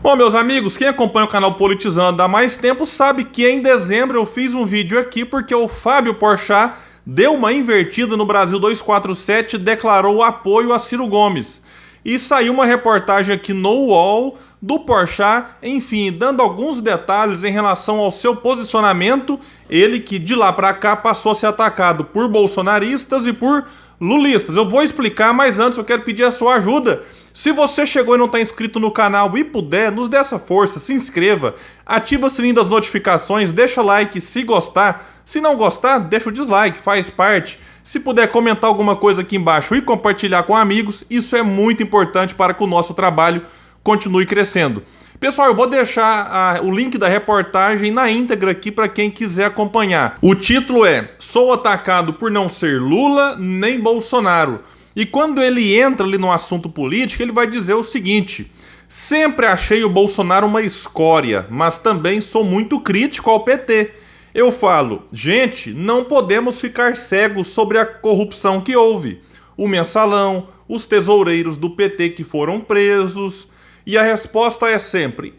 Bom, meus amigos, quem acompanha o canal Politizando há mais tempo sabe que em dezembro eu fiz um vídeo aqui porque o Fábio Porchat deu uma invertida no Brasil 247 e declarou apoio a Ciro Gomes. E saiu uma reportagem aqui no UOL do Porchat, enfim, dando alguns detalhes em relação ao seu posicionamento, ele que de lá pra cá passou a ser atacado por bolsonaristas e por lulistas. Eu vou explicar, mas antes eu quero pedir a sua ajuda. Se você chegou e não está inscrito no canal e puder, nos dê essa força, se inscreva, ativa o sininho das notificações, deixa like se gostar. Se não gostar, deixa o dislike, faz parte. Se puder comentar alguma coisa aqui embaixo e compartilhar com amigos, isso é muito importante para que o nosso trabalho continue crescendo. Pessoal, eu vou deixar o link da reportagem na íntegra aqui para quem quiser acompanhar. O título é "Sou atacado por não ser Lula nem Bolsonaro". E quando ele entra ali no assunto político, ele vai dizer o seguinte: sempre achei o Bolsonaro uma escória, mas também sou muito crítico ao PT. Eu falo, gente, não podemos ficar cegos sobre a corrupção que houve. O mensalão, os tesoureiros do PT que foram presos. E a resposta é sempre,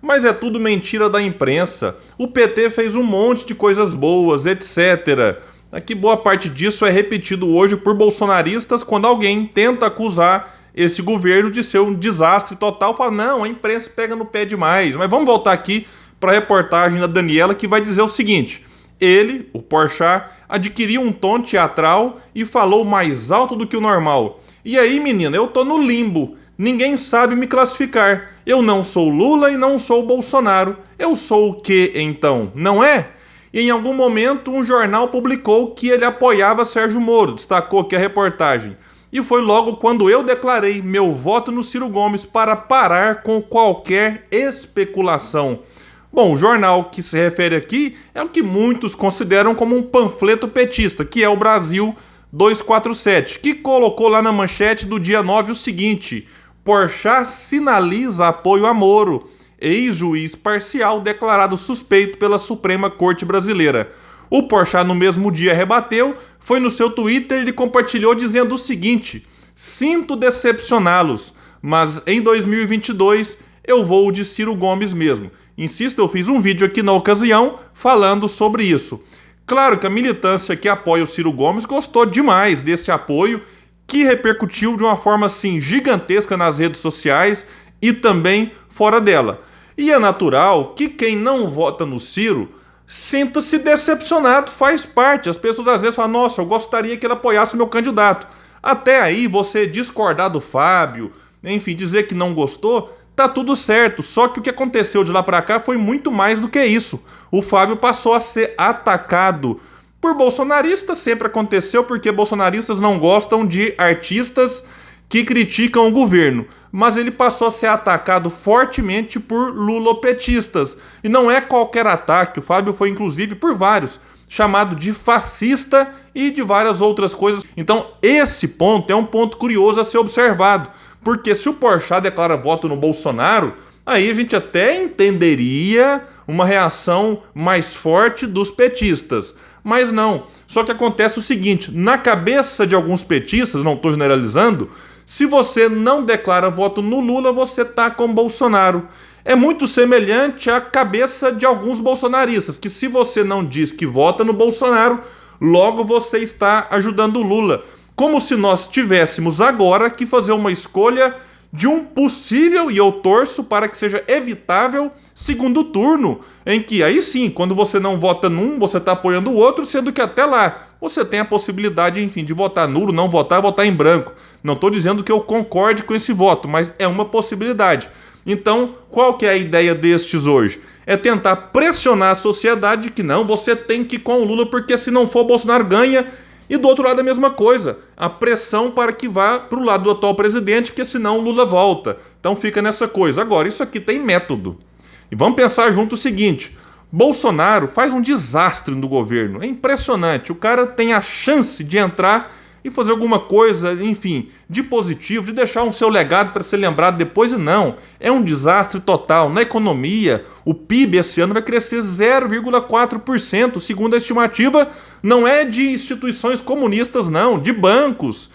mas é tudo mentira da imprensa. O PT fez um monte de coisas boas, etc. Aqui boa parte disso é repetido hoje por bolsonaristas quando alguém tenta acusar esse governo de ser um desastre total. Fala, não, a imprensa pega no pé demais. Mas vamos voltar aqui para a reportagem da Daniela, que vai dizer o seguinte: ele, o Porchat, adquiriu um tom teatral e falou mais alto do que o normal. E aí, menina, eu tô no limbo. Ninguém sabe me classificar. Eu não sou Lula e não sou Bolsonaro. Eu sou o quê, então? Não é? E em algum momento um jornal publicou que ele apoiava Sérgio Moro, destacou aqui a reportagem. E foi logo quando eu declarei meu voto no Ciro Gomes para parar com qualquer especulação. Bom, o jornal que se refere aqui é o que muitos consideram como um panfleto petista, que é o Brasil 247, que colocou lá na manchete do dia 9 o seguinte: Porchat sinaliza apoio a Moro. Ex-juiz parcial declarado suspeito pela Suprema Corte Brasileira. O Porchat no mesmo dia rebateu, foi no seu Twitter e compartilhou dizendo o seguinte: sinto decepcioná-los, mas em 2022 eu vou de Ciro Gomes mesmo. Insisto, eu fiz um vídeo aqui na ocasião falando sobre isso. Claro que a militância que apoia o Ciro Gomes gostou demais desse apoio, que repercutiu de uma forma assim gigantesca nas redes sociais e também fora dela. E é natural que quem não vota no Ciro sinta-se decepcionado, faz parte. As pessoas às vezes falam, nossa, eu gostaria que ele apoiasse o meu candidato. Até aí, você discordar do Fábio, enfim, dizer que não gostou, tá tudo certo. Só que o que aconteceu de lá pra cá foi muito mais do que isso. O Fábio passou a ser atacado por bolsonaristas, sempre aconteceu, porque bolsonaristas não gostam de artistas que criticam o governo, mas ele passou a ser atacado fortemente por lulopetistas. E não é qualquer ataque, o Fábio foi inclusive por vários chamado de fascista e de várias outras coisas. Então esse ponto é um ponto curioso a ser observado, porque se o Porchat declara voto no Bolsonaro, aí a gente até entenderia uma reação mais forte dos petistas. Mas não, só que acontece o seguinte, na cabeça de alguns petistas, não estou generalizando, se você não declara voto no Lula, você está com Bolsonaro. É muito semelhante à cabeça de alguns bolsonaristas, que se você não diz que vota no Bolsonaro, logo você está ajudando o Lula. Como se nós tivéssemos agora que fazer uma escolha de um possível, e eu torço para que seja evitável, segundo turno, em que aí sim, quando você não vota num, você está apoiando o outro, sendo que até lá você tem a possibilidade, enfim, de votar nulo, não votar, votar em branco. Não estou dizendo que eu concorde com esse voto, mas é uma possibilidade. Então, qual que é a ideia destes hoje? É tentar pressionar a sociedade que não, você tem que ir com o Lula, porque se não for, o Bolsonaro ganha. E do outro lado a mesma coisa, a pressão para que vá para o lado do atual presidente, porque senão o Lula volta. Então fica nessa coisa. Agora, isso aqui tem método. E vamos pensar junto o seguinte: Bolsonaro faz um desastre no governo. É impressionante. O cara tem a chance de entrar e fazer alguma coisa, enfim, de positivo, de deixar um seu legado para ser lembrado depois, e não. É um desastre total. Na economia, o PIB esse ano vai crescer 0,4%, segundo a estimativa, não é de instituições comunistas, não, de bancos.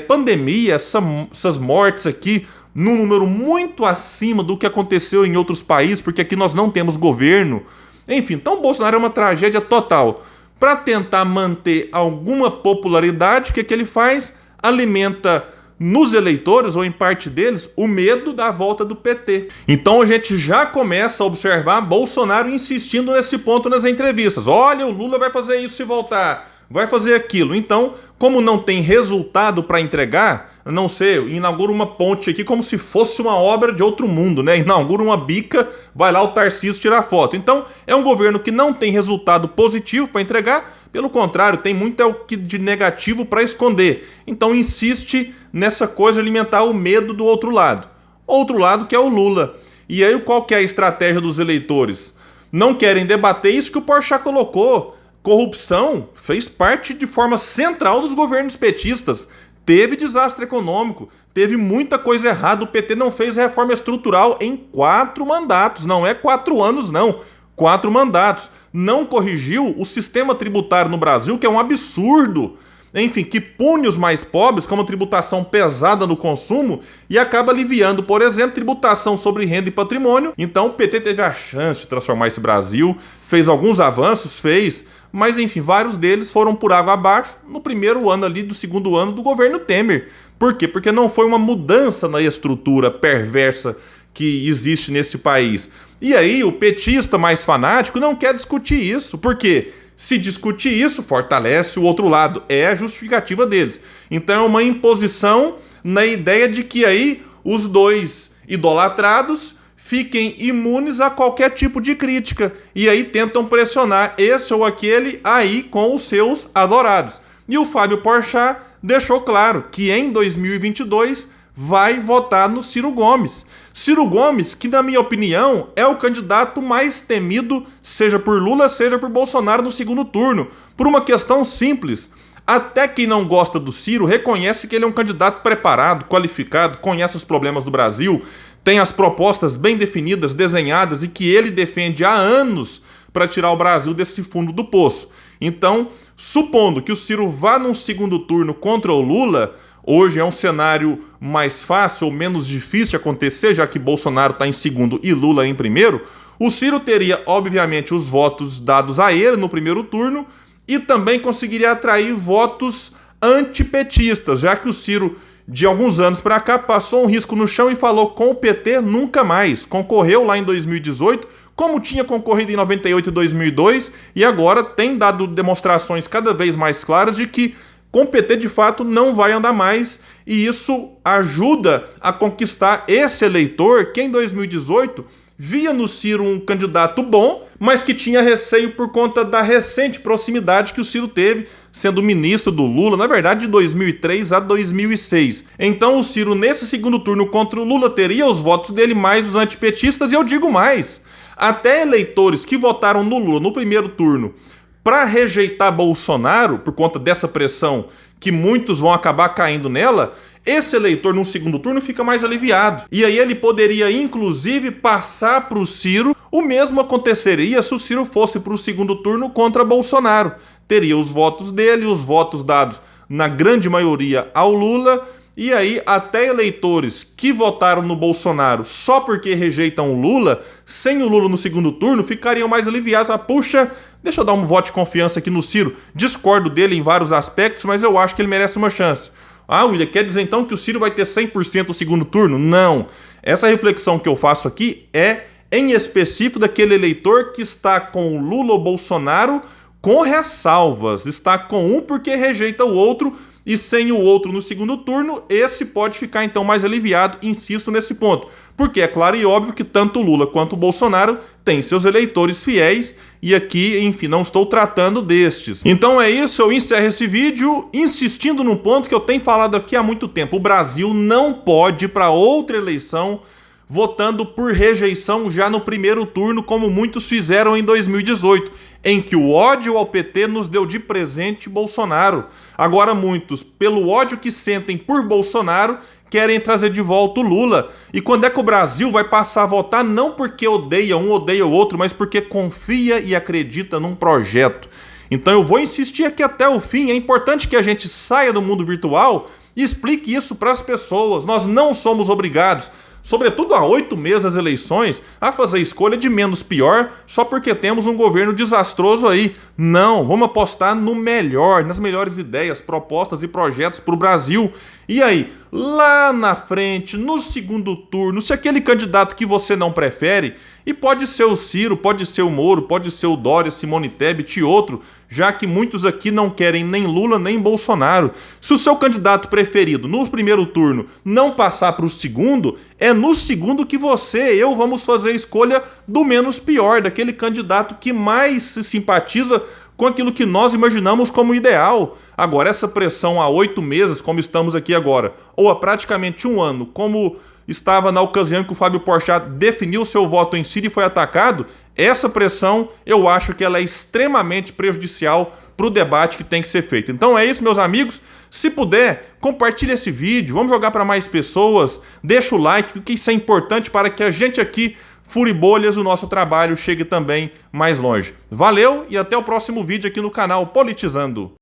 Pandemia, essas mortes aqui num número muito acima do que aconteceu em outros países, porque aqui nós não temos governo. Enfim, então o Bolsonaro é uma tragédia total. Para tentar manter alguma popularidade, o que ele faz? Alimenta nos eleitores, ou em parte deles, o medo da volta do PT. Então a gente já começa a observar Bolsonaro insistindo nesse ponto nas entrevistas. Olha, o Lula vai fazer isso se voltar, vai fazer aquilo. Então, como não tem resultado para entregar, não sei, inaugura uma ponte aqui como se fosse uma obra de outro mundo, né? Inaugura uma bica, vai lá o Tarcísio tirar foto. Então, é um governo que não tem resultado positivo para entregar, pelo contrário, tem muito de negativo para esconder. Então, insiste nessa coisa de alimentar o medo do outro lado. Outro lado que é o Lula. E aí, qual que é a estratégia dos eleitores? Não querem debater isso que o Porchat colocou. Corrupção fez parte de forma central dos governos petistas. Teve desastre econômico, teve muita coisa errada. O PT não fez reforma estrutural em 4 mandatos. Não é 4 anos, não. 4 mandatos. Não corrigiu o sistema tributário no Brasil, que é um absurdo. Enfim, que pune os mais pobres com uma tributação pesada no consumo e acaba aliviando, por exemplo, tributação sobre renda e patrimônio. Então o PT teve a chance de transformar esse Brasil, fez alguns avanços, mas enfim, vários deles foram por água abaixo no primeiro ano ali do segundo ano do governo Temer. Por quê? Porque não foi uma mudança na estrutura perversa que existe nesse país. E aí o petista mais fanático não quer discutir isso. Por quê? Se discutir isso, fortalece o outro lado. É a justificativa deles. Então é uma imposição na ideia de que aí os dois idolatrados fiquem imunes a qualquer tipo de crítica. E aí tentam pressionar esse ou aquele aí com os seus adorados. E o Fábio Porchat deixou claro que em 2022 vai votar no Ciro Gomes. Ciro Gomes, que na minha opinião é o candidato mais temido, seja por Lula, seja por Bolsonaro no segundo turno, por uma questão simples. Até quem não gosta do Ciro reconhece que ele é um candidato preparado, qualificado, conhece os problemas do Brasil, tem as propostas bem definidas, desenhadas e que ele defende há anos para tirar o Brasil desse fundo do poço. Então, supondo que o Ciro vá num segundo turno contra o Lula, hoje é um cenário mais fácil ou menos difícil de acontecer, já que Bolsonaro está em segundo e Lula em primeiro, o Ciro teria, obviamente, os votos dados a ele no primeiro turno e também conseguiria atrair votos antipetistas, já que o Ciro, de alguns anos para cá, passou um risco no chão e falou com o PT nunca mais. Concorreu lá em 2018, como tinha concorrido em 98 e 2002, e agora tem dado demonstrações cada vez mais claras de que com o PT, de fato, não vai andar mais, e isso ajuda a conquistar esse eleitor que, em 2018, via no Ciro um candidato bom, mas que tinha receio por conta da recente proximidade que o Ciro teve, sendo ministro do Lula, na verdade, de 2003 a 2006. Então, o Ciro, nesse segundo turno contra o Lula, teria os votos dele mais os antipetistas, e eu digo mais, até eleitores que votaram no Lula no primeiro turno para rejeitar Bolsonaro, por conta dessa pressão que muitos vão acabar caindo nela, esse eleitor no segundo turno fica mais aliviado. E aí ele poderia, inclusive, passar para o Ciro. O mesmo aconteceria se o Ciro fosse para o segundo turno contra Bolsonaro. Teria os votos dele, os votos dados, na grande maioria, ao Lula. E aí até eleitores que votaram no Bolsonaro só porque rejeitam o Lula, sem o Lula no segundo turno, ficariam mais aliviados. Puxa, deixa eu dar um voto de confiança aqui no Ciro. Discordo dele em vários aspectos, mas eu acho que ele merece uma chance. William, quer dizer então que o Ciro vai ter 100% no segundo turno? Não. Essa reflexão que eu faço aqui é em específico daquele eleitor que está com o Lula ou Bolsonaro com ressalvas. Está com um porque rejeita o outro, e sem o outro no segundo turno, esse pode ficar então mais aliviado, insisto nesse ponto. Porque é claro e óbvio que tanto o Lula quanto o Bolsonaro têm seus eleitores fiéis, e aqui, enfim, não estou tratando destes. Então é isso, eu encerro esse vídeo insistindo num ponto que eu tenho falado aqui há muito tempo. O Brasil não pode ir para outra eleição votando por rejeição já no primeiro turno, como muitos fizeram em 2018, em que o ódio ao PT nos deu de presente Bolsonaro. Agora muitos, pelo ódio que sentem por Bolsonaro, querem trazer de volta o Lula. E quando é que o Brasil vai passar a votar não porque odeia um, odeia o outro, mas porque confia e acredita num projeto? Então eu vou insistir aqui até o fim. É importante que a gente saia do mundo virtual Explique isso para as pessoas. Nós não somos obrigados, sobretudo há 8 meses das eleições, a fazer escolha de menos pior só porque temos um governo desastroso aí. Não, vamos apostar no melhor, nas melhores ideias, propostas e projetos para o Brasil. E aí, lá na frente, no segundo turno, se aquele candidato que você não prefere, e pode ser o Ciro, pode ser o Moro, pode ser o Dória, Simone Tebet e outro, já que muitos aqui não querem nem Lula nem Bolsonaro. Se o seu candidato preferido no primeiro turno não passar para o segundo, é no segundo que você e eu vamos fazer a escolha do menos pior, daquele candidato que mais se simpatiza com aquilo que nós imaginamos como ideal. Agora, essa pressão há 8 meses, como estamos aqui agora, ou há praticamente um ano, como estava na ocasião que o Fábio Porchat definiu seu voto em Ciro e foi atacado, essa pressão eu acho que ela é extremamente prejudicial para o debate que tem que ser feito. Então é isso, meus amigos. Se puder, compartilhe esse vídeo, vamos jogar para mais pessoas, deixa o like, porque isso é importante para que a gente aqui, Furibolhas, o nosso trabalho chegue também mais longe. Valeu e até o próximo vídeo aqui no canal Politizando.